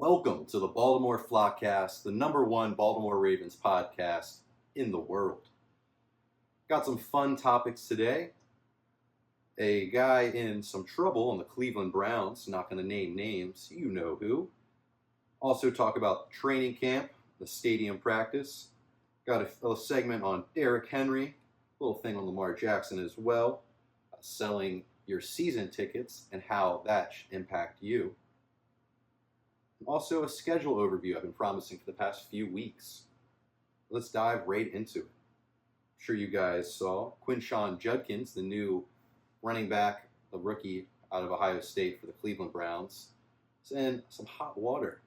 Welcome to the Baltimore Flockcast, the number one Baltimore Ravens podcast in the world. Got some fun topics today. A guy in some trouble on the Cleveland Browns, not going to name names, you know who. Also talk about training camp, the stadium practice. Got a segment on Derrick Henry, a little thing on Lamar Jackson as well, selling your season tickets and how that should impact you. Also, a schedule overview I've been promising for the past few weeks. Let's dive right into it. I'm sure you guys saw Judkins, the new running back, the rookie out of Ohio State for the Cleveland Browns, is in some hot water.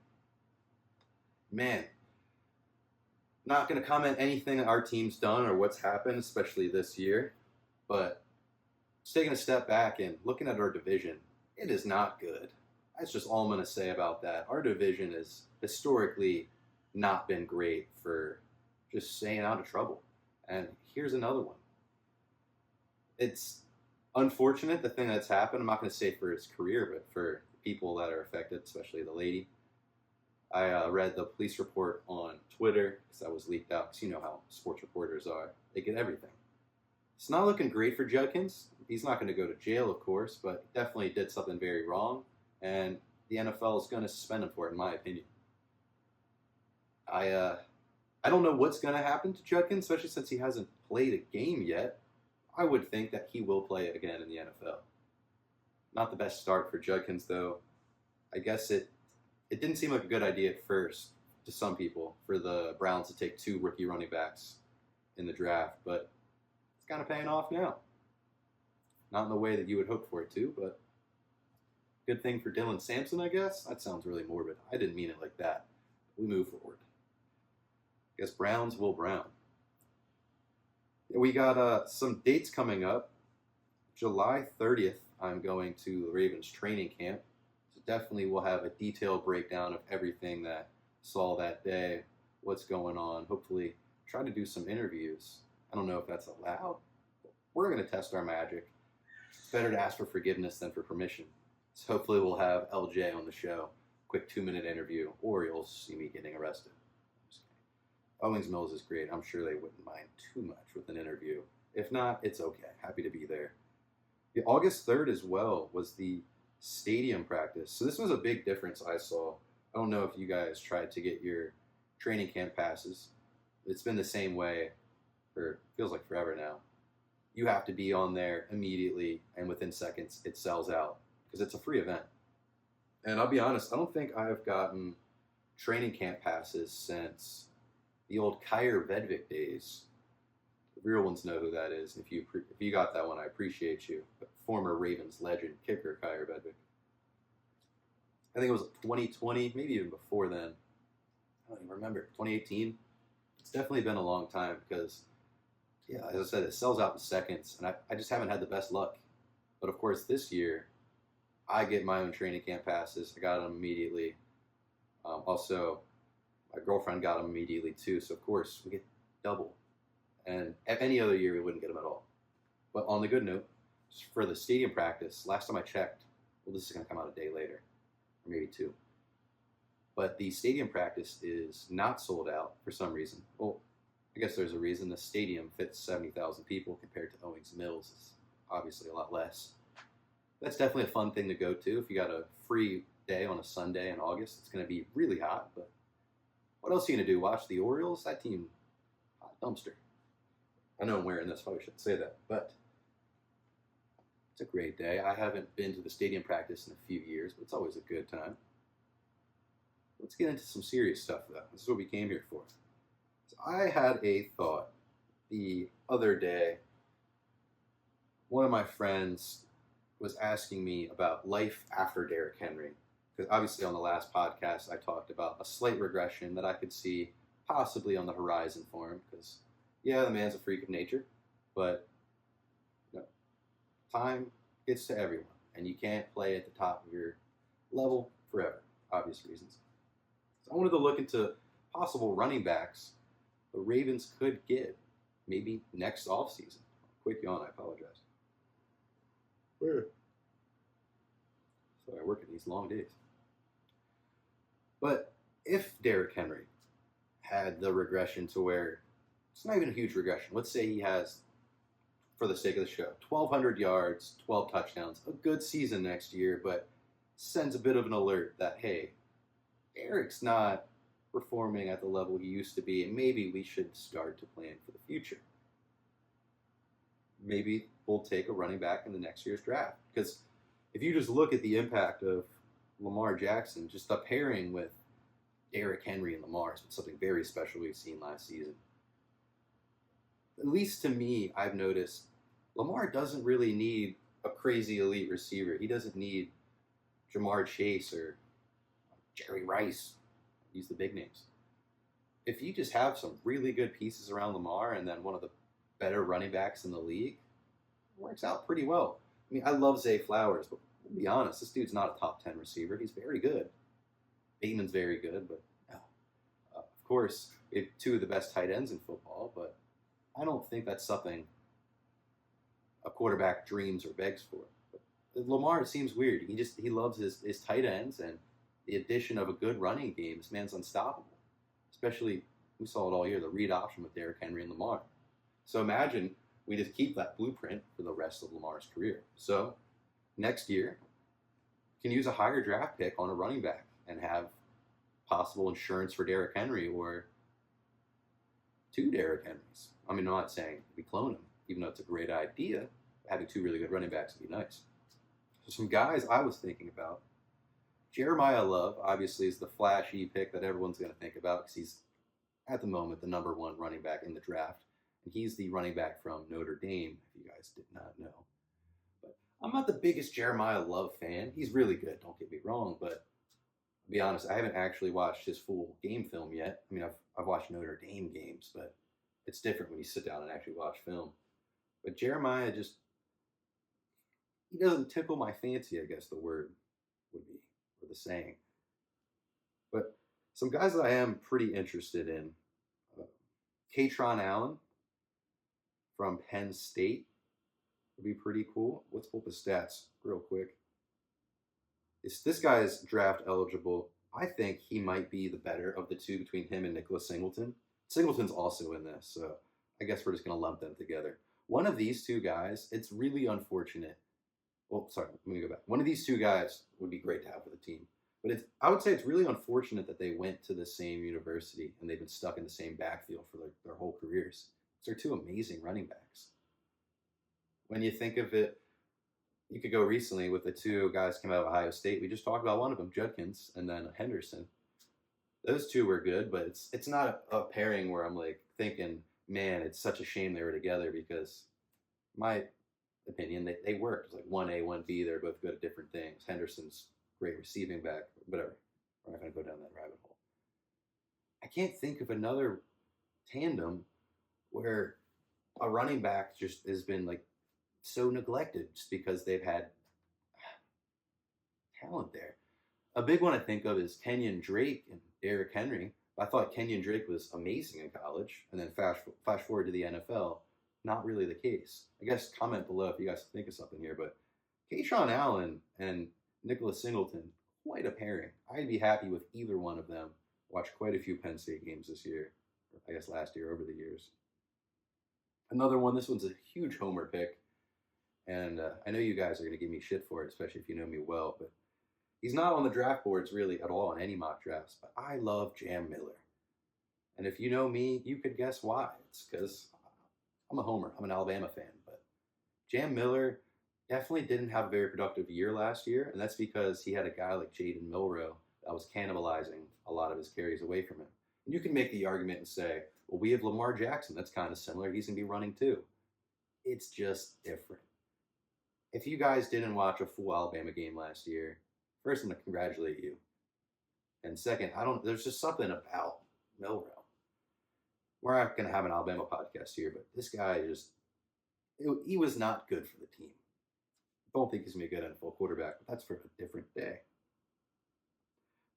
Man, not going to comment anything that our team's done or what's happened, especially this year, but just taking a step back and looking at our division, it is not good. That's just all I'm going to say about that. Our division has historically not been great for just staying out of trouble. And here's another one. It's unfortunate, the thing that's happened. I'm not going to say for his career, but for people that are affected, especially the lady. I read the police report on Twitter because that was leaked out, because you know how sports reporters are. They get everything. It's not looking great for Judkins. He's not going to go to jail, of course, but he definitely did something very wrong. And the NFL is going to suspend him for it, in my opinion. I don't know what's going to happen to Judkins, especially since he hasn't played a game yet. I would think that he will play again in the NFL. Not the best start for Judkins, though. I guess it didn't seem like a good idea at first to some people for the Browns to take two rookie running backs in the draft, but it's kind of paying off now. Not in the way that you would hope for it to, but good thing for Dylan Sampson, I guess. That sounds really morbid. I didn't mean it like that. We move forward. I guess Browns will Brown. We got some dates coming up. July 30th, I'm going to Ravens training camp. So definitely we'll have a detailed breakdown of everything that saw that day, what's going on. Hopefully try to do some interviews. I don't know if that's allowed. But we're going to test our magic. It's better to ask for forgiveness than for permission. So hopefully we'll have LJ on the show. Quick 2-minute interview, or you'll see me getting arrested. Owings Mills is great. I'm sure they wouldn't mind too much with an interview. If not, it's okay. Happy to be there. The August 3rd as well was the stadium practice. So this was a big difference I saw. I don't know if you guys tried to get your training camp passes. It's been the same way for, feels like forever now. You have to be on there immediately, and within seconds it sells out because it's a free event. And I'll be honest, I don't think I've gotten training camp passes since the old Kyer Vedvik days. The real ones know who that is. If you got that one, I appreciate you. But former Ravens legend kicker Kyer Vedvik. I think it was 2020, maybe even before then. I don't even remember. 2018. It's definitely been a long time because, yeah, as I said, it sells out in seconds, and I just haven't had the best luck. But of course, this year, I get my own training camp passes. I got them immediately. Also, my girlfriend got them immediately too. So of course, we get double. And any other year, we wouldn't get them at all. But on the good note, for the stadium practice, last time I checked, well, this is going to come out a day later, or maybe two. But the stadium practice is not sold out for some reason. Well, I guess there's a reason. The stadium fits 70,000 people compared to Owings Mills. It's obviously a lot less. That's definitely a fun thing to go to. If you got a free day on a Sunday in August, it's going to be really hot. But what else are you going to do? Watch the Orioles? That team, hot dumpster. I know I'm wearing this, probably shouldn't say that. But it's a great day. I haven't been to the stadium practice in a few years, but it's always a good time. Let's get into some serious stuff, though. This is what we came here for. So I had a thought the other day. One of my friends was asking me about life after Derrick Henry. Because obviously on the last podcast, I talked about a slight regression that I could see possibly on the horizon for him. Because, yeah, the man's a freak of nature. But you know, time gets to everyone. And you can't play at the top of your level forever. Obvious reasons. So I wanted to look into possible running backs the Ravens could get maybe next offseason. Quick yawn, I apologize. Sorry, I work in these long days. But if Derrick Henry had the regression to where it's not even a huge regression, let's say he has, for the sake of the show, 1,200 yards, 12 touchdowns, a good season next year, but sends a bit of an alert that, hey, Eric's not performing at the level he used to be, and maybe we should start to plan for the future. Maybe we'll take a running back in the next year's draft. Because if you just look at the impact of Lamar Jackson, just the pairing with Derrick Henry and Lamar has been something very special we've seen last season. At least to me, I've noticed Lamar doesn't really need a crazy elite receiver. He doesn't need Jamar Chase or Jerry Rice. Use the big names. If you just have some really good pieces around Lamar and then one of the better running backs in the league, it works out pretty well. I mean, I love Zay Flowers, but to be honest, this dude's not a top 10 receiver. He's very good. Bateman's very good, but no. Of course, we have two of the best tight ends in football, but I don't think that's something a quarterback dreams or begs for. But Lamar, it seems weird. He loves his tight ends, and the addition of a good running game, this man's unstoppable. Especially, we saw it all year, the read option with Derrick Henry and Lamar. So imagine we just keep that blueprint for the rest of Lamar's career. So next year, you can use a higher draft pick on a running back and have possible insurance for Derrick Henry or two Derrick Henrys. I mean, I'm not saying we clone him, even though it's a great idea. Having two really good running backs would be nice. So some guys I was thinking about. Jeremiah Love, obviously, is the flashy pick that everyone's going to think about because he's, at the moment, the number one running back in the draft. And he's the running back from Notre Dame, if you guys did not know. But I'm not the biggest Jeremiah Love fan. He's really good, don't get me wrong. But to be honest, I haven't actually watched his full game film yet. I mean, I've watched Notre Dame games, but it's different when you sit down and actually watch film. But Jeremiah he doesn't tickle my fancy, I guess the word would be, or the saying. But some guys that I am pretty interested in, Katron Allen from Penn State would be pretty cool. Let's pull up his stats real quick. This guy is draft eligible. I think he might be the better of the two between him and Nicholas Singleton. Singleton's also in this, so I guess we're just going to lump them together. One of these two guys, it's really unfortunate. Well, sorry, let me go back. One of these two guys would be great to have for the team. But I would say it's really unfortunate that they went to the same university and they've been stuck in the same backfield for their whole careers. They're two amazing running backs. When you think of it, you could go recently with the two guys came out of Ohio State. We just talked about one of them, Judkins, and then Henderson. Those two were good, but it's not a pairing where I'm like thinking, man, it's such a shame they were together because my opinion, they worked. It's like 1A, 1B, they're both good at different things. Henderson's great receiving back, whatever. We're not going to go down that rabbit hole. I can't think of another tandem where a running back just has been like so neglected just because they've had talent there. A big one I think of is Kenyon Drake and Derrick Henry. I thought Kenyon Drake was amazing in college, and then flash forward to the NFL, not really the case. I guess comment below if you guys think of something here, but Katron Allen and Nicholas Singleton, quite a pairing. I'd be happy with either one of them. Watched quite a few Penn State games this year, or I guess last year over the years. Another one, this one's a huge homer pick, and I know you guys are going to give me shit for it, especially if you know me well, but he's not on the draft boards really at all in any mock drafts, but I love Jam Miller. And if you know me, you could guess why. It's because I'm a homer. I'm an Alabama fan, but Jam Miller definitely didn't have a very productive year last year, and that's because he had a guy like Jaden Milroe that was cannibalizing a lot of his carries away from him. And you can make the argument and say, well, we have Lamar Jackson. That's kind of similar. He's going to be running too. It's just different. If you guys didn't watch a full Alabama game last year, first, I'm going to congratulate you. And second, there's just something about Milroe. We're not going to have an Alabama podcast here, but this guy he was not good for the team. I don't think he's going to be a good NFL quarterback, but that's for a different day.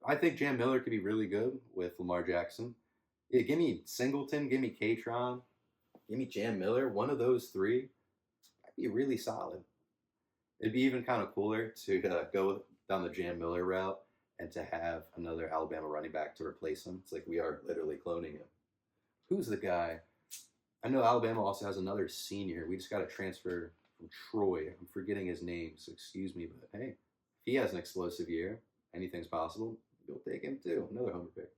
I think Jam Miller could be really good with Lamar Jackson. Yeah, give me Singleton, give me Katron, give me Jam Miller. One of those three, that'd be really solid. It'd be even kind of cooler to go down the Jam Miller route and to have another Alabama running back to replace him. It's like we are literally cloning him. Who's the guy? I know Alabama also has another senior. We just got a transfer from Troy. I'm forgetting his name, so excuse me. But hey, if he has an explosive year, anything's possible. You'll take him too. Another homer pick.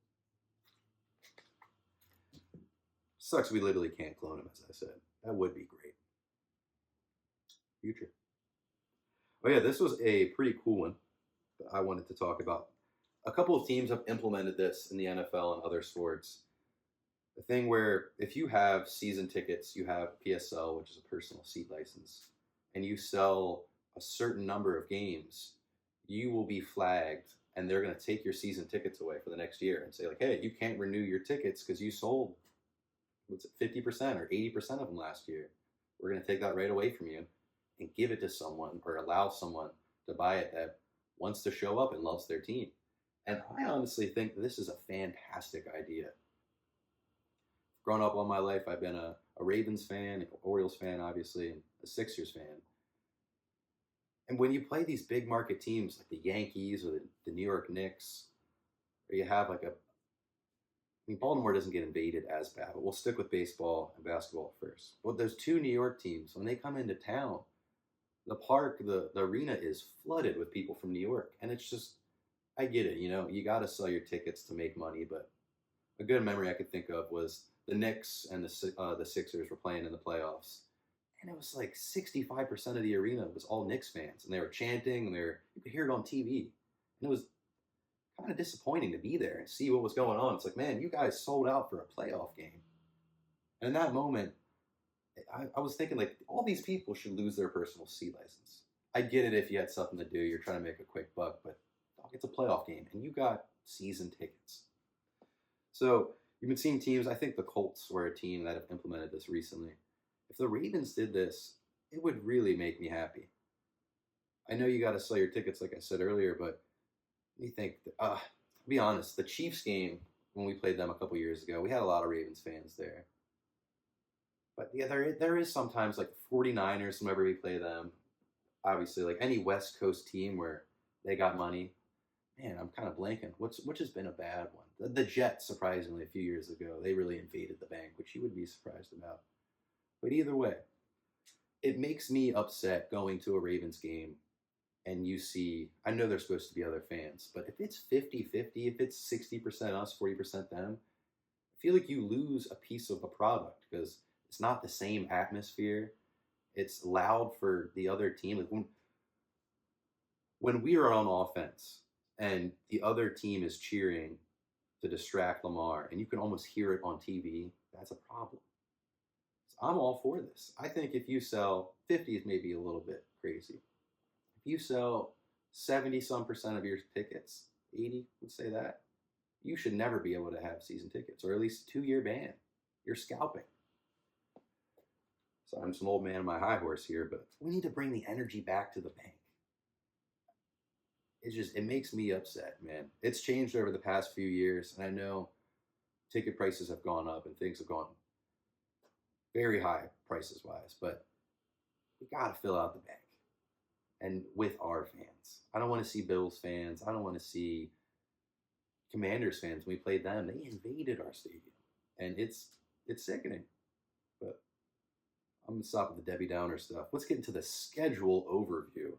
Sucks we literally can't clone him, as I said. That would be great. Future. Oh yeah, this was a pretty cool one that I wanted to talk about. A couple of teams have implemented this in the NFL and other sports. The thing where if you have season tickets, you have PSL, which is a personal seat license, and you sell a certain number of games, you will be flagged and they're going to take your season tickets away for the next year and say like, hey, you can't renew your tickets because you sold 50% or 80% of them last year. We're going to take that right away from you and give it to someone or allow someone to buy it that wants to show up and loves their team. And I honestly think this is a fantastic idea. Growing up all my life, I've been a Ravens fan, an Orioles fan, obviously, and a Sixers fan. And when you play these big market teams like the Yankees or the New York Knicks, or you have like Baltimore doesn't get invaded as bad, but we'll stick with baseball and basketball first. But those two New York teams, when they come into town, the park, the arena is flooded with people from New York. And it's just, I get it, you got to sell your tickets to make money. But a good memory I could think of was the Knicks and the Sixers were playing in the playoffs. And it was like 65% of the arena was all Knicks fans. And they were chanting, and you could hear it on TV. And it was kind of disappointing to be there and see what was going on. It's like, man, you guys sold out for a playoff game. And in that moment, I was thinking, like, all these people should lose their personal seat license. I get it if you had something to do, you're trying to make a quick buck, but it's a playoff game, and you got season tickets. So you've been seeing teams, I think the Colts were a team that have implemented this recently. If the Ravens did this, it would really make me happy. I know you got to sell your tickets, like I said earlier, but you think, to be honest, the Chiefs game, when we played them a couple years ago, we had a lot of Ravens fans there. But yeah, there is sometimes like 49ers, whenever we play them, obviously like any West Coast team where they got money. Man, I'm kind of blanking. Which has been a bad one? The Jets, surprisingly, a few years ago, they really invaded the bank, which you would be surprised about. But either way, it makes me upset going to a Ravens game and you see, I know there's supposed to be other fans, but if it's 50-50, if it's 60% us, 40% them, I feel like you lose a piece of a product because it's not the same atmosphere. It's loud for the other team. Like when we are on offense and the other team is cheering to distract Lamar, and you can almost hear it on TV, that's a problem. So I'm all for this. I think if you sell 50 is maybe a little bit crazy. If you sell 70-some% of your tickets, 80, let's say that, you should never be able to have season tickets, or at least a 2-year ban. You're scalping. So I'm some old man on my high horse here, but we need to bring the energy back to the bank. It makes me upset, man. It's changed over the past few years, and I know ticket prices have gone up and things have gone very high prices-wise, but we got to fill out the bank. And with our fans. I don't want to see Bills fans. I don't want to see Commanders fans. When we played them, they invaded our stadium. And it's sickening. But I'm going to stop with the Debbie Downer stuff. Let's get into the schedule overview.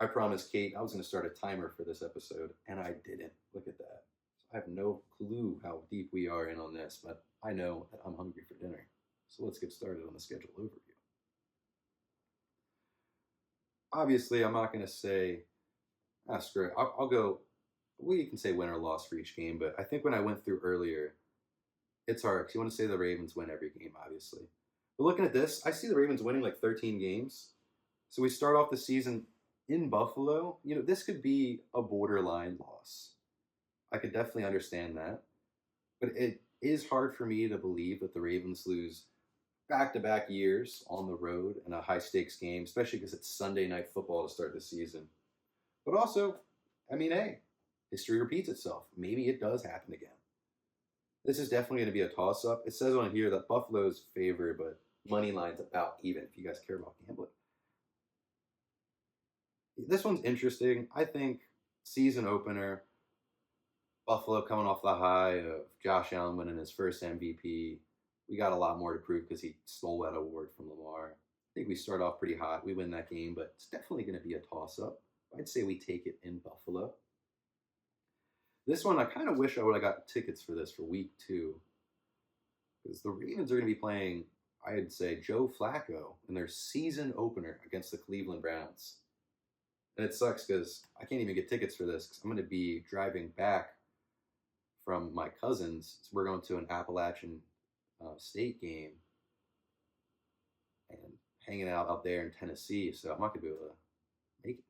I promised Kate I was going to start a timer for this episode, and I didn't. Look at that. So I have no clue how deep we are in on this, but I know that I'm hungry for dinner. So let's get started on the schedule overview. Obviously, I'm not going to say, screw it. I'll go, we can say win or loss for each game, but I think when I went through earlier, it's hard because you want to say the Ravens win every game, obviously. But looking at this, I see the Ravens winning like 13 games. So we start off the season in Buffalo. This could be a borderline loss. I could definitely understand that. But it is hard for me to believe that the Ravens lose back-to-back years on the road in a high-stakes game, especially because it's Sunday Night Football to start the season. But also, hey, history repeats itself. Maybe it does happen again. This is definitely going to be a toss-up. It says on here that Buffalo's favored, but money line's about even if you guys care about gambling. This one's interesting. I think season opener. Buffalo coming off the high of Josh Allen winning his first MVP. We got a lot more to prove because he stole that award from Lamar. I think we start off pretty hot. We win that game, but it's definitely going to be a toss-up. I'd say we take it in Buffalo. This one, I kind of wish I would have got tickets for this for week 2. Because the Ravens are going to be playing, I'd say, Joe Flacco in their season opener against the Cleveland Browns. And it sucks because I can't even get tickets for this because I'm going to be driving back from my cousins. So we're going to an Appalachian State game and hanging out there in Tennessee. So I'm not going to be able to make it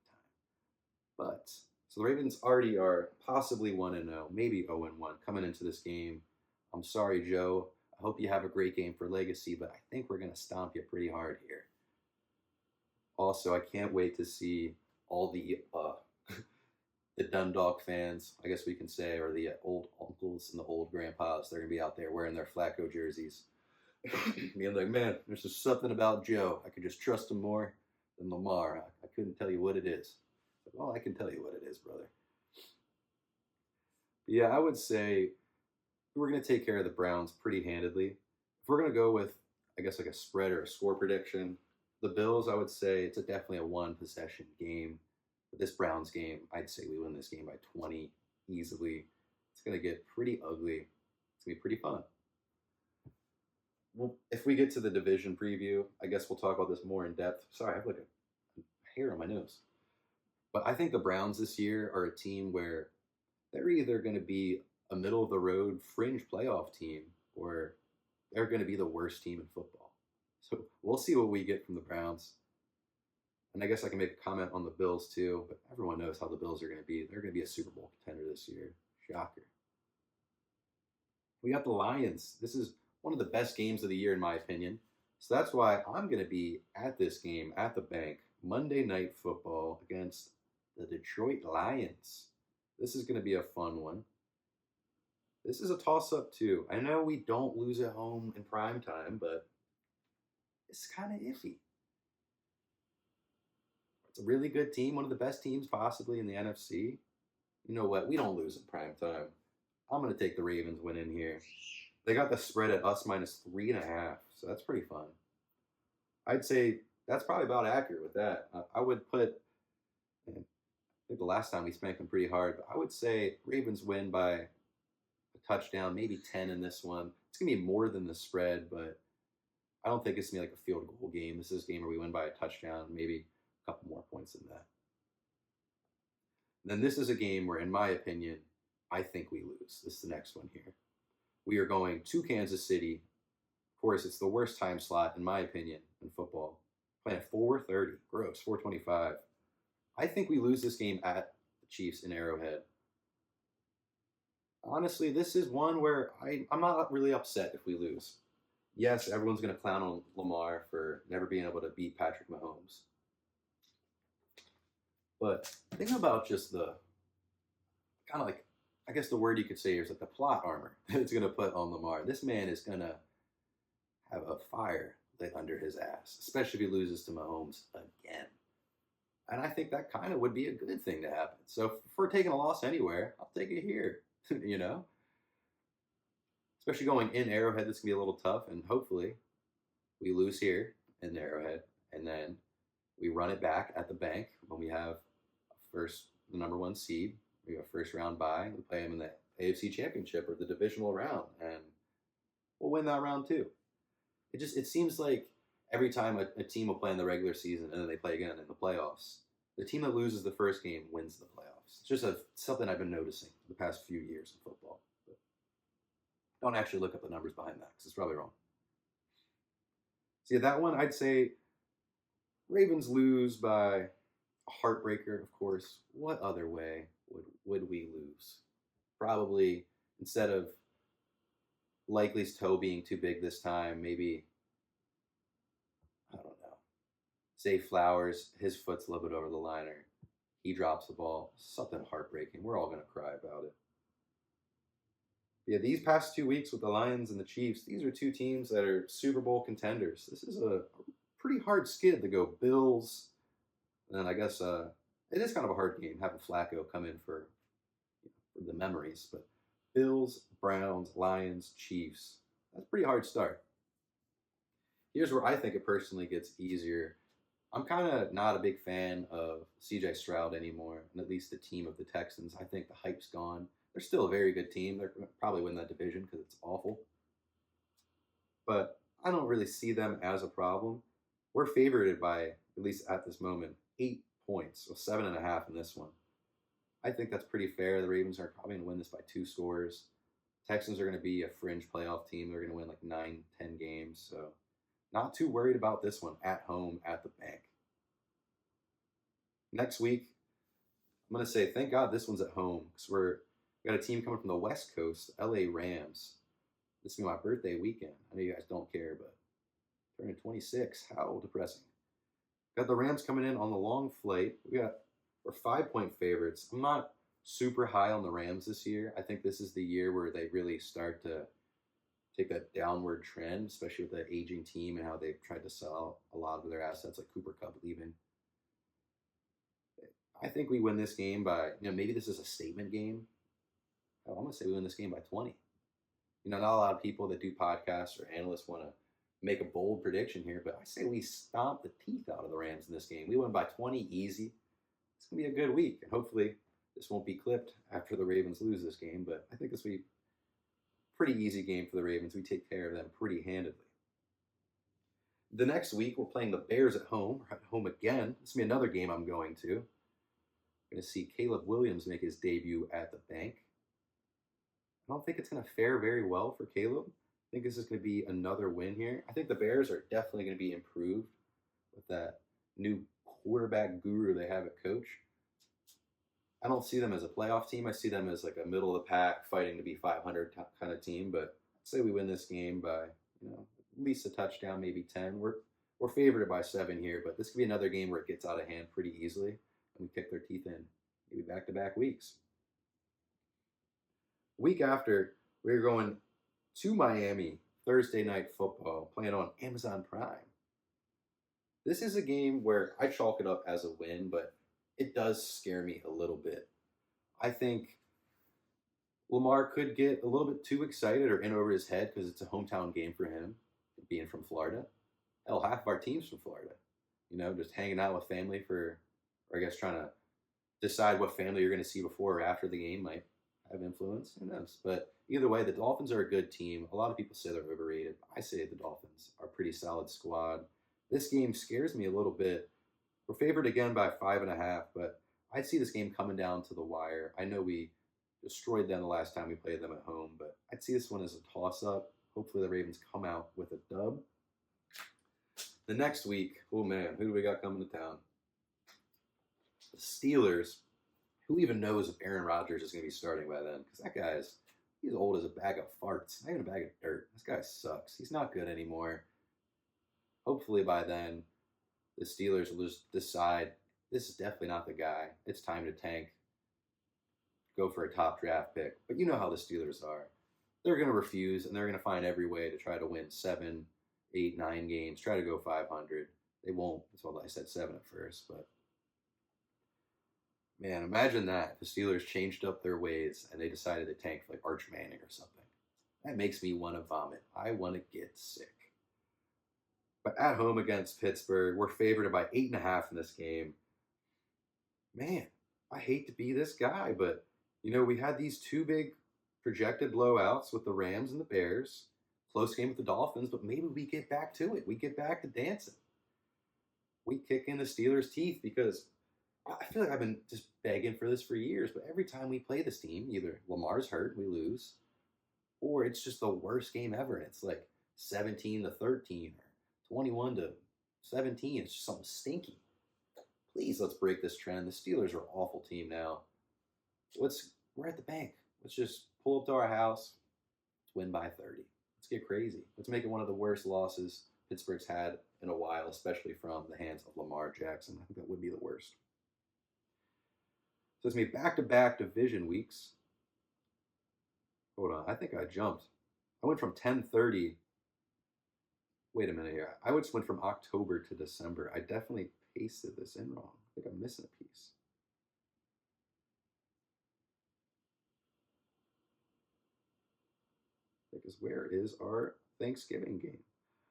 in time. But, so the Ravens already are possibly 1-0, maybe 0-1 coming into this game. I'm sorry, Joe. I hope you have a great game for Legacy, but I think we're going to stomp you pretty hard here. Also, I can't wait to see all the Dundalk fans, I guess we can say, or the old uncles and the old grandpas. They're going to be out there wearing their Flacco jerseys. Being like, man, there's just something about Joe. I could just trust him more than Lamar. I couldn't tell you what it is. Well, I can tell you what it is, brother. But yeah, I would say we're going to take care of the Browns pretty handedly. If we're going to go with, I guess, like a spread or a score prediction, the Bills, I would say it's definitely a one-possession game. But this Browns game, I'd say we win this game by 20 easily. It's going to get pretty ugly. It's going to be pretty fun. Well, if we get to the division preview, I guess we'll talk about this more in depth. Sorry, I have like a hair on my nose. But I think the Browns this year are a team where they're either going to be a middle-of-the-road fringe playoff team or they're going to be the worst team in football. So we'll see what we get from the Browns. And I guess I can make a comment on the Bills too, but everyone knows how the Bills are going to be. They're going to be a Super Bowl contender this year. Shocker. We got the Lions. This is one of the best games of the year in my opinion. So that's why I'm going to be at this game at the bank, Monday Night Football against the Detroit Lions. This is going to be a fun one. This is a toss-up too. I know we don't lose at home in prime time, but it's kind of iffy. It's a really good team, one of the best teams possibly in the NFC. You know what? We don't lose in prime time. I'm going to take the Ravens win in here. They got the spread at us minus 3.5, so that's pretty fun. I'd say that's probably about accurate with that. I would put, I think the last time we spanked them pretty hard, but I would say Ravens win by a touchdown, maybe 10 in this one. It's going to be more than the spread, but I don't think it's going to be like a field goal game. This is a game where we win by a touchdown, maybe a couple more points than that. Then this is a game where, in my opinion, I think we lose. This is the next one here. We are going to Kansas City. Of course, it's the worst time slot, in my opinion, in football. Playing at 4:30. Gross. 4:25. I think we lose this game at the Chiefs in Arrowhead. Honestly, this is one where I'm not really upset if we lose. Yes, everyone's going to clown on Lamar for never being able to beat Patrick Mahomes. But think about just the kind of like, I guess the word you could say is like the plot armor that it's going to put on Lamar. This man is going to have a fire lit under his ass, especially if he loses to Mahomes again. And I think that kind of would be a good thing to happen. So if we're taking a loss anywhere, I'll take it here, you know? Especially going in Arrowhead, this can be a little tough, and hopefully we lose here in Arrowhead, and then we run it back at the bank when we have the number 1 seed. We have a first round bye. We play them in the AFC Championship or the divisional round, and we'll win that round too. It seems like every time a team will play in the regular season and then they play again in the playoffs, the team that loses the first game wins the playoffs. It's just something I've been noticing the past few years in football. But don't actually look up the numbers behind that because it's probably wrong. So yeah, that one I'd say Ravens lose by a heartbreaker, of course. What other way would we lose? Probably instead of Likely's toe being too big this time, maybe, I don't know. Say Flowers, his foot's a little bit over the liner. He drops the ball. Something heartbreaking. We're all going to cry about it. Yeah, these past 2 weeks with the Lions and the Chiefs, these are two teams that are Super Bowl contenders. This is a pretty hard skid to go Bills, and then I guess It is kind of a hard game having Flacco come in for the memories, but Bills, Browns, Lions, Chiefs. That's a pretty hard start. Here's where I think it personally gets easier. I'm kind of not a big fan of CJ Stroud anymore, and at least the team of the Texans. I think the hype's gone. They're still a very good team. They're probably win that division because it's awful. But I don't really see them as a problem. We're favored by, at least at this moment, 8 points, so 7.5 in this one. I think that's pretty fair. The Ravens are probably going to win this by 2 scores. Texans are going to be a fringe playoff team. They're going to win like 9, 10 games. So not too worried about this one at home at the bank. Next week, I'm going to say thank God this one's at home because we got a team coming from the West Coast, LA Rams. This is my birthday weekend. I know you guys don't care, but turning 26, how depressing. Got the Rams coming in on the long flight. We're 5-point favorites. I'm not super high on the Rams this year. I think this is the year where they really start to take that downward trend, especially with the aging team and how they've tried to sell a lot of their assets, like Cooper Kupp leaving. I think we win this game by, maybe this is a statement game. I'm going to say we win this game by 20. Not a lot of people that do podcasts or analysts want to make a bold prediction here, but I say we stomp the teeth out of the Rams in this game. We win by 20 easy. It's going to be a good week, and hopefully this won't be clipped after the Ravens lose this game, but I think this will be a pretty easy game for the Ravens. We take care of them pretty handedly. The next week, we're playing the Bears at home. We're at home again. This will be another game I'm going to. I'm going to see Caleb Williams make his debut at the bank. I don't think it's going to fare very well for Caleb. I think this is going to be another win here. I think the Bears are definitely going to be improved with that new quarterback guru they have at coach. I don't see them as a playoff team. I see them as like a middle of the pack fighting to be 500 kind of team. But I'd say we win this game by at least a touchdown, maybe 10. We're favored by 7 here, but this could be another game where it gets out of hand pretty easily and we kick their teeth in maybe back-to-back weeks. Week after, we're going to Miami, Thursday Night Football, playing on Amazon Prime. This is a game where I chalk it up as a win, but it does scare me a little bit. I think Lamar could get a little bit too excited or in over his head because it's a hometown game for him, being from Florida. Hell, half of our team's from Florida. Just hanging out with family or I guess trying to decide what family you're going to see before or after the game might have influence. Who knows? But either way, the Dolphins are a good team. A lot of people say they're overrated. I say the Dolphins are a pretty solid squad. This game scares me a little bit. We're favored again by 5.5, but I see this game coming down to the wire. I know we destroyed them the last time we played them at home, but I'd see this one as a toss-up. Hopefully the Ravens come out with a dub. The next week, oh man, who do we got coming to town? The Steelers. Who even knows if Aaron Rodgers is going to be starting by then? Because that guy's he's old as a bag of farts. Not even a bag of dirt. This guy sucks. He's not good anymore. Hopefully by then, the Steelers will just decide this is definitely not the guy. It's time to tank. Go for a top draft pick. But you know how the Steelers are. They're going to refuse, and they're going to find every way to try to win 7, 8, 9 games. Try to go 500. They won't. That's why I said 7 at first, but man, imagine that. The Steelers changed up their ways and they decided to tank like Arch Manning or something. That makes me want to vomit. I want to get sick. But at home against Pittsburgh, we're favored by 8.5 in this game. Man, I hate to be this guy, but we had these 2 big projected blowouts with the Rams and the Bears. Close game with the Dolphins, but maybe we get back to it. We get back to dancing. We kick in the Steelers' teeth because I feel like I've been just begging for this for years, but every time we play this team, either Lamar's hurt, we lose, or it's just the worst game ever. And it's like 17-13 or 21-17. It's just something stinky. Please, let's break this trend. The Steelers are an awful team now. We're at the bank. Let's just pull up to our house. Let's win by 30. Let's get crazy. Let's make it one of the worst losses Pittsburgh's had in a while, especially from the hands of Lamar Jackson. I think that would be the worst. So it's going to be back-to-back division weeks. Hold on. I think I jumped. I went from 10:30. Wait a minute here. Went from October to December. I definitely pasted this in wrong. I think I'm missing a piece. Because where is our Thanksgiving game?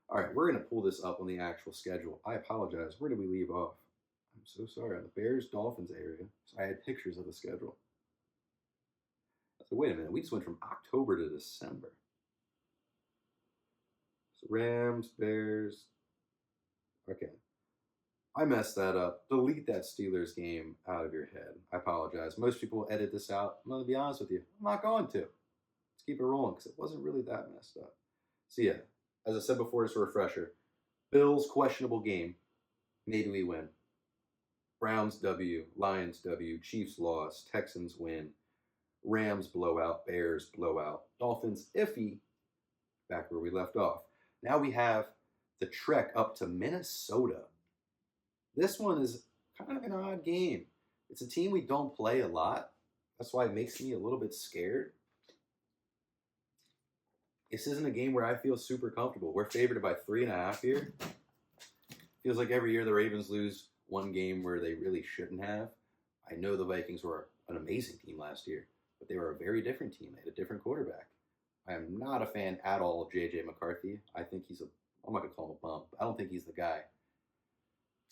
All right, we're going to pull this up on the actual schedule. I apologize. Where did we leave off? I'm so sorry. On the Bears-Dolphins area. So I had pictures of the schedule. So wait a minute. We just went from October to December. So Rams, Bears. Okay. I messed that up. Delete that Steelers game out of your head. I apologize. Most people edit this out. I'm going to be honest with you. I'm not going to. Let's keep it rolling because it wasn't really that messed up. So yeah, as I said before, just a refresher. Bills questionable game. Maybe we win. Browns W, Lions W, Chiefs loss, Texans win, Rams blowout, Bears blowout, Dolphins iffy, back where we left off. Now we have the trek up to Minnesota. This one is kind of an odd game. It's a team we don't play a lot. That's why it makes me a little bit scared. This isn't a game where I feel super comfortable. We're favored by 3.5 here. Feels like every year the Ravens lose one game where they really shouldn't have. I know the Vikings were an amazing team last year, but they were a very different team. They had a different quarterback. I am not a fan at all of J.J. McCarthy. I think I'm not going to call him a bum. I don't think he's the guy.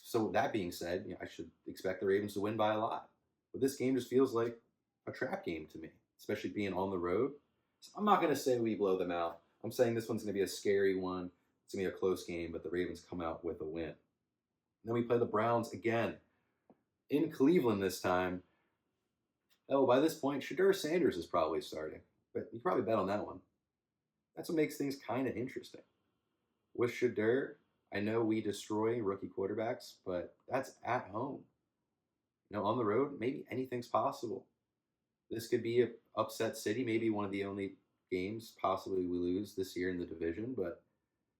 So with that being said, I should expect the Ravens to win by a lot. But this game just feels like a trap game to me, especially being on the road. So I'm not going to say we blow them out. I'm saying this one's going to be a scary one. It's going to be a close game, but the Ravens come out with a win. Then we play the Browns again in Cleveland this time. Oh, by this point, Shedeur Sanders is probably starting. But you probably bet on that one. That's what makes things kind of interesting. With Shedeur, I know we destroy rookie quarterbacks, but that's at home. On the road, maybe anything's possible. This could be an upset city, maybe one of the only games possibly we lose this year in the division, but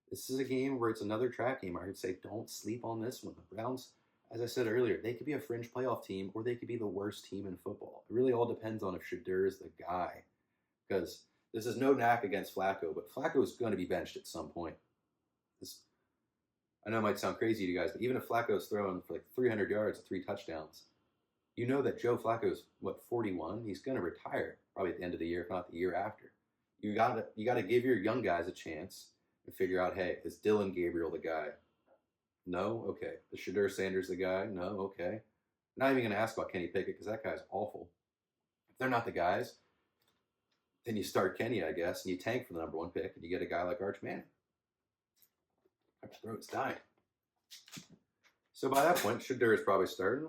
this is a game where it's another trap game. I would say don't sleep on this one. The Browns, as I said earlier, they could be a fringe playoff team or they could be the worst team in football. It really all depends on if Shedeur is the guy. Because this is no knack against Flacco, but Flacco is going to be benched at some point. I know it might sound crazy to you guys, but even if Flacco's throwing for like 300 yards and 3 touchdowns, you know that Joe Flacco's, 41? He's going to retire probably at the end of the year, if not the year after. You got to give your young guys a chance and figure out, hey, is Dylan Gabriel the guy? No? Okay. Is Shedeur Sanders the guy? No? Okay. Not even going to ask about Kenny Pickett because that guy's awful. If they're not the guys, then you start Kenny, I guess, and you tank for the number 1 pick, and you get a guy like Arch Manning. My throat's dying. So by that point, Shedeur is probably starting.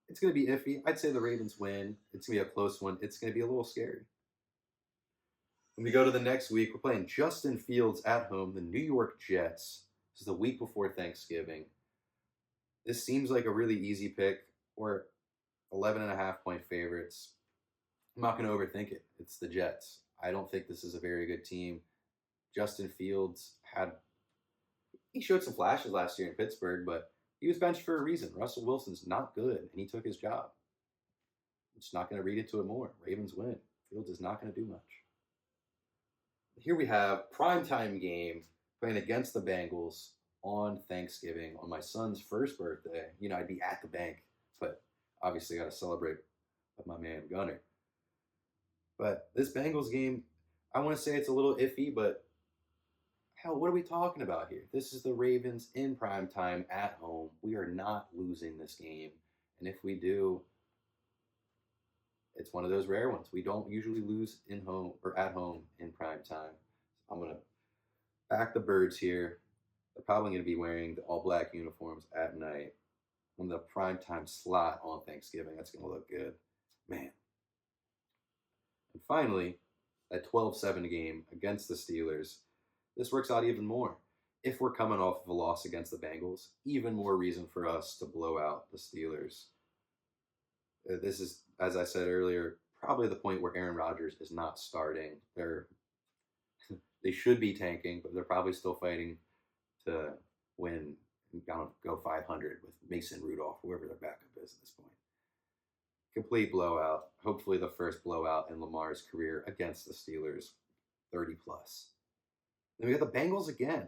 It's going to be iffy. I'd say the Ravens win. It's going to be a close one. It's going to be a little scary. When we go to the next week, we're playing Justin Fields at home, the New York Jets. This is the week before Thanksgiving. This seems like a really easy pick. We're 11.5-point favorites. I'm not going to overthink it. It's the Jets. I don't think this is a very good team. Justin Fields he showed some flashes last year in Pittsburgh, but he was benched for a reason. Russell Wilson's not good, and he took his job. I'm just not going to read into it more. Ravens win. Fields is not going to do much. Here we have primetime game playing against the Bengals on Thanksgiving on my son's first birthday. I'd be at the bank, but obviously got to celebrate with my man Gunner. But this Bengals game, I want to say it's a little iffy, but hell, what are we talking about here? This is the Ravens in primetime at home. We are not losing this game. And if we do, it's one of those rare ones. We don't usually lose in home or at home in primetime. I'm going to back the Birds here. They're probably going to be wearing the all-black uniforms at night on the primetime slot on Thanksgiving. That's going to look good. Man. And finally, that 12-7 game against the Steelers. This works out even more. If we're coming off of a loss against the Bengals, even more reason for us to blow out the Steelers. This is, as I said earlier, probably the point where Aaron Rodgers is not starting. They should be tanking, but they're probably still fighting to win and go 500 with Mason Rudolph, whoever their backup is at this point. Complete blowout. Hopefully the first blowout in Lamar's career against the Steelers, 30+. Then we got the Bengals again.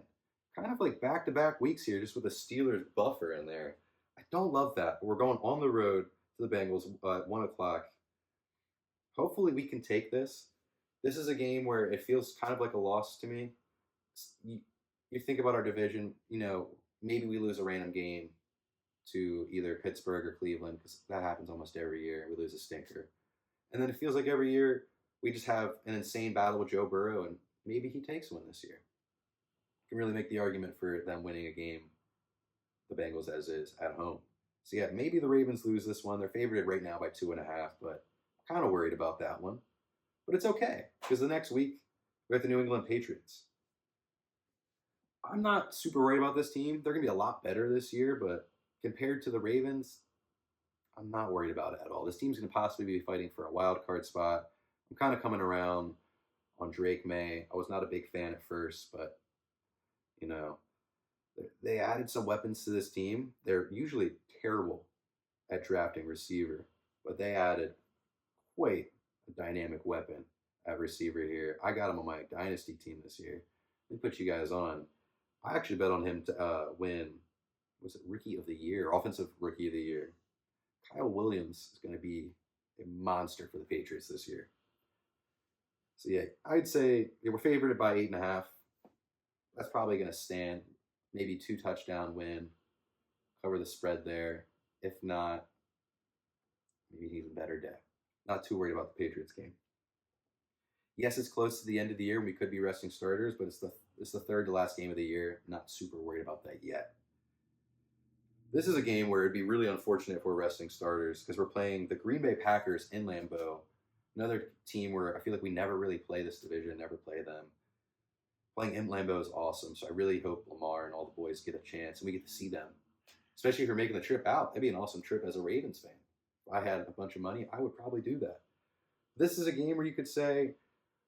Kind of like back-to-back weeks here, just with a Steelers buffer in there. I don't love that, but we're going on the road to the Bengals at 1 o'clock. Hopefully we can take this. This is a game where it feels kind of like a loss to me. You, you think about our division, maybe we lose a random game to either Pittsburgh or Cleveland because that happens almost every year. We lose a stinker. And then it feels like every year we just have an insane battle with Joe Burrow, and maybe he takes one this year. You can really make the argument for them winning a game, the Bengals as is, at home. So yeah, maybe the Ravens lose this one. They're favored right now by 2.5, but I'm kind of worried about that one. But it's okay, because the next week we have the New England Patriots. I'm not super worried about this team. They're going to be a lot better this year, but compared to the Ravens, I'm not worried about it at all. This team's going to possibly be fighting for a wild card spot. I'm kind of coming around on Drake May. I was not a big fan at first, but, they added some weapons to this team. They're usually terrible at drafting receiver, but they added quite a dynamic weapon at receiver here. I got him on my dynasty team this year. Let me put you guys on. I actually bet on him to win, was it Rookie of the Year, Offensive Rookie of the Year. Kyle Williams is going to be a monster for the Patriots this year. So yeah, I'd say we're favored by 8.5. That's probably going to stand. Maybe 2 touchdown win. Cover the spread there. If not, maybe an even better day. Not too worried about the Patriots game. Yes, it's close to the end of the year and we could be resting starters, but it's the third to last game of the year. Not super worried about that yet. This is a game where it'd be really unfortunate if we're resting starters because we're playing the Green Bay Packers in Lambeau, another team where I feel like we never really play this division, never play them. Playing in Lambeau is awesome, so I really hope Lamar and all the boys get a chance and we get to see them, especially if you're making the trip out. That'd be an awesome trip as a Ravens fan. If I had a bunch of money, I would probably do that. This is a game where you could say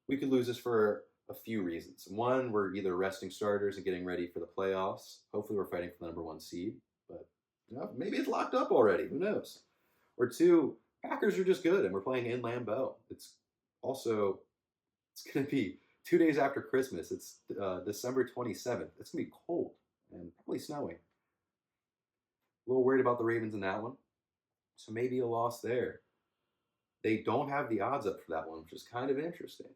we could lose this for a few reasons. One, we're either resting starters and getting ready for the playoffs. Hopefully we're fighting for the number 1 seed, but maybe it's locked up already. Who knows? Or 2, Packers are just good and we're playing in Lambeau. It's going to be 2 days after Christmas. It's December 27th. It's going to be cold and probably snowing. A little worried about the Ravens in that one. So maybe a loss there. They don't have the odds up for that one, which is kind of interesting.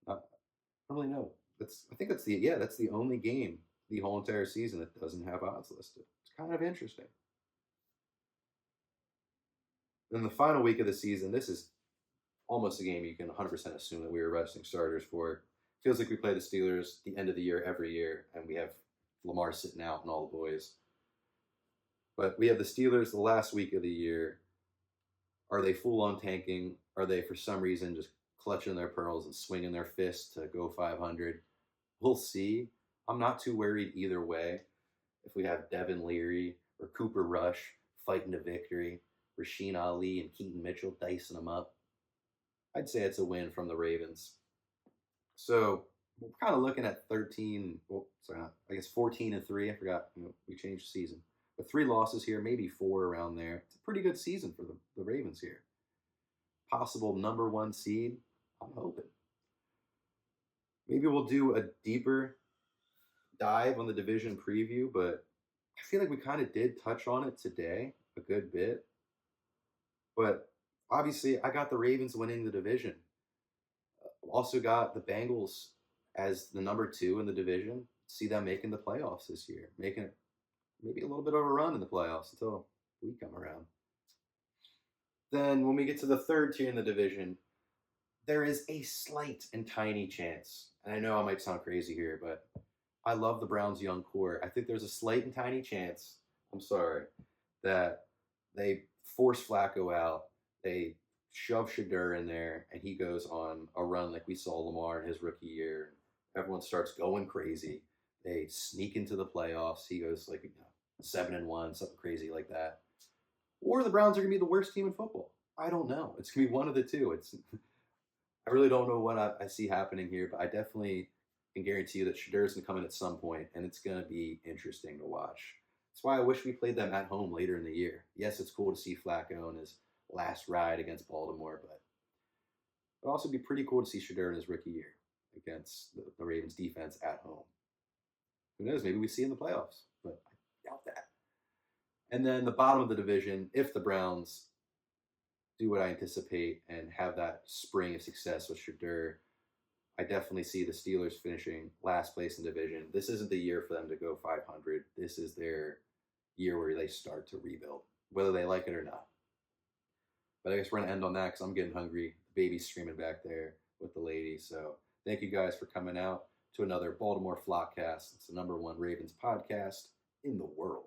I don't really know. I think that's the only game the whole entire season that doesn't have odds listed. It's kind of interesting. Then the final week of the season, this is almost a game you can 100% assume that we were resting starters for. Feels like we play the Steelers the end of the year every year, and we have Lamar sitting out and all the boys. But we have the Steelers the last week of the year. Are they full-on tanking? Are they, for some reason, just clutching their pearls and swinging their fists to go 500? We'll see. I'm not too worried either way. If we have Devin Leary or Cooper Rush fighting to victory, Rasheen Ali and Keaton Mitchell dicing them up, I'd say it's a win from the Ravens. So we're kind of looking at 14-3. I forgot, we changed the season. But 3 losses here, maybe 4 around there. It's a pretty good season for the Ravens here. Possible number 1 seed, I'm hoping. Maybe we'll do a deeper dive on the division preview, but I feel like we kind of did touch on it today a good bit. But obviously, I got the Ravens winning the division. Also got the Bengals as the number 2 in the division. See them making the playoffs this year. Making it maybe a little bit of a run in the playoffs until we come around. Then when we get to the third tier in the division, there is a slight and tiny chance. And I know I might sound crazy here, but I love the Browns' young core. I think there's a slight and tiny chance, that they force Flacco out. They shove Shadur in there, and he goes on a run like we saw Lamar in his rookie year. Everyone starts going crazy. They sneak into the playoffs. He goes 7-1, something crazy like that. Or the Browns are going to be the worst team in football. I don't know. It's going to be one of the two. I really don't know what I see happening here, but I definitely can guarantee you that Shadur's going to come in at some point, and it's going to be interesting to watch. That's why I wish we played them at home later in the year. Yes, it's cool to see Flacco in his last ride against Baltimore, but it would also be pretty cool to see Shadur in his rookie year against the Ravens defense at home. Who knows? Maybe we see in the playoffs, but I doubt that. And then the bottom of the division, if the Browns do what I anticipate and have that spring of success with Shadur, I definitely see the Steelers finishing last place in division. This isn't the year for them to go 500. This is their year where they start to rebuild, whether they like it or not. But I guess we're going to end on that because I'm getting hungry. The baby's screaming back there with the lady. So thank you guys for coming out to another Baltimore Flockcast. It's the #1 Ravens podcast in the world.